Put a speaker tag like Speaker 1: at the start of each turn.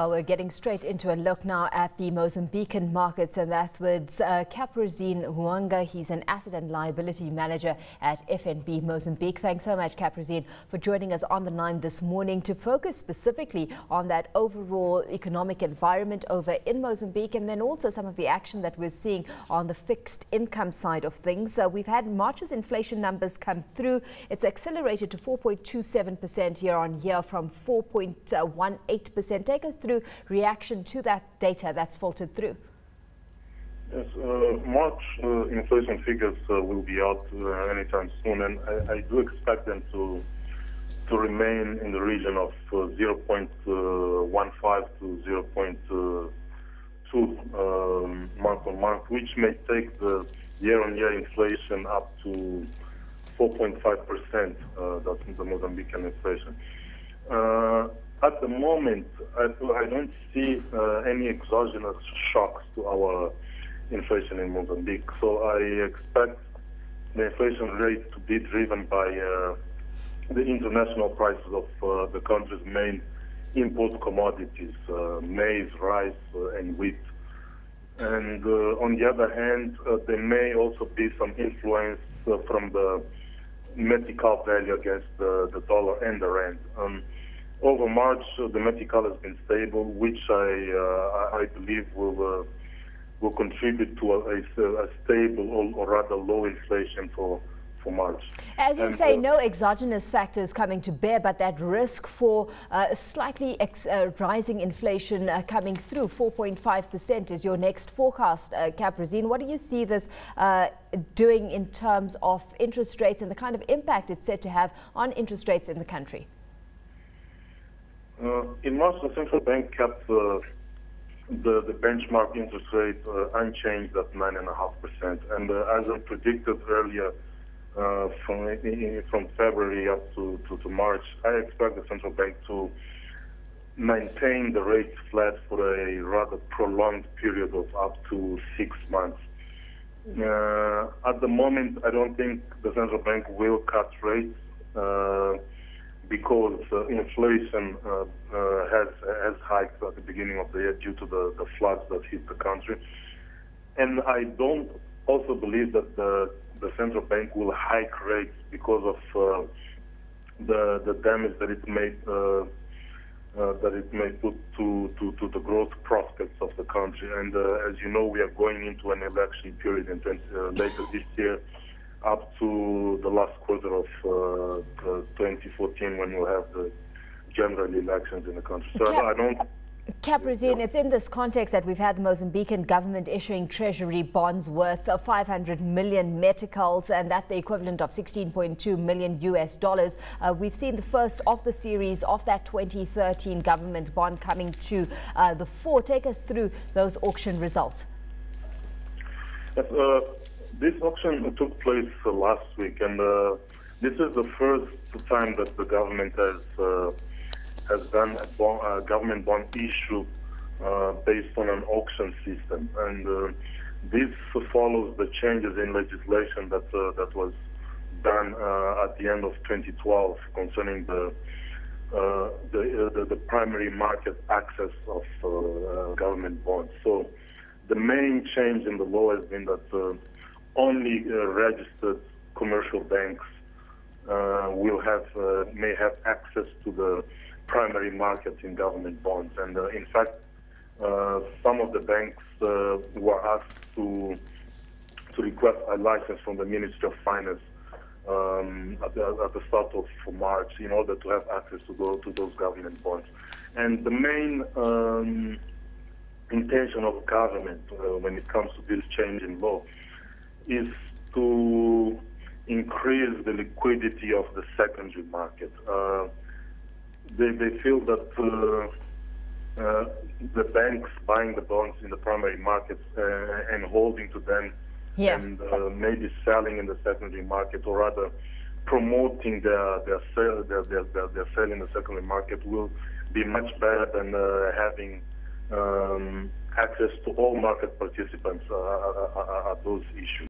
Speaker 1: We're getting straight into a look now at the Mozambican markets, and that's with Capranzine Hunguana. He's an asset and liability manager at FNB Mozambique. Thanks so much, Capranzine, for joining us on the line this morning to focus specifically on that overall economic environment over in Mozambique, and then also some of the action that we're seeing on the fixed income side of things. We've had March's inflation numbers come through. It's accelerated to 4.27% year on year from 4.18%. Take us through reaction to that data that's filtered through.
Speaker 2: Yes, March inflation figures will be out anytime soon, and I do expect them to remain in the region of 0.15 to 0.2 month on month, which may take the year-on-year inflation up to 4.5%. That's the Mozambican inflation. At the moment, I don't see any exogenous shocks to our inflation in Mozambique. So I expect the inflation rate to be driven by the international prices of the country's main import commodities, maize, rice, and wheat. And on the other hand, there may also be some influence from the Metical value against the dollar and the rand. Over March, the Metical has been stable, which I believe will contribute to a stable or rather low inflation for March.
Speaker 1: As you say, no exogenous factors coming to bear, but that risk for slightly rising inflation coming through. 4.5% is your next forecast, Capranzine. What do you see this doing in terms of interest rates and the kind of impact it's said to have on interest rates in the country?
Speaker 2: In March, the central bank kept the benchmark interest rate unchanged at 9.5%, and as I predicted earlier, from February up to March, I expect the central bank to maintain the rate flat for a rather prolonged period of up to 6 months. At the moment, I don't think the central bank will cut rates because inflation has hiked at the beginning of the year due to the floods that hit the country. And I don't also believe that the central bank will hike rates because of the damage that it may put to the growth prospects of the country. And as you know, we are going into an election period in later this year, up to the last quarter of 2014, when we'll have the general elections in the country. So I don't.
Speaker 1: Capranzine, it's in this context that we've had the Mozambican government issuing treasury bonds worth 500 million meticals, and that's the equivalent of $16.2 million US. We've seen the first of the series of that 2013 government bond coming to the fore. Take us through those auction results.
Speaker 2: Yes, this auction took place last week, and this is the first time that the government has done a government bond issue based on an auction system, and this follows the changes in legislation that was done at the end of 2012 concerning the primary market access of government bonds. So the main change in the law has been that only registered commercial banks may have access to the primary market in government bonds. And in fact, some of the banks were asked to request a license from the Ministry of Finance at the start of March in order to have access to go to those government bonds. And the main intention of government when it comes to this change in law is to increase the liquidity of the secondary market. They feel that the banks buying the bonds in the primary markets and holding to them, and maybe selling in the secondary market, or rather promoting their sale in the secondary market, will be much better than having access to all market participants at those issues.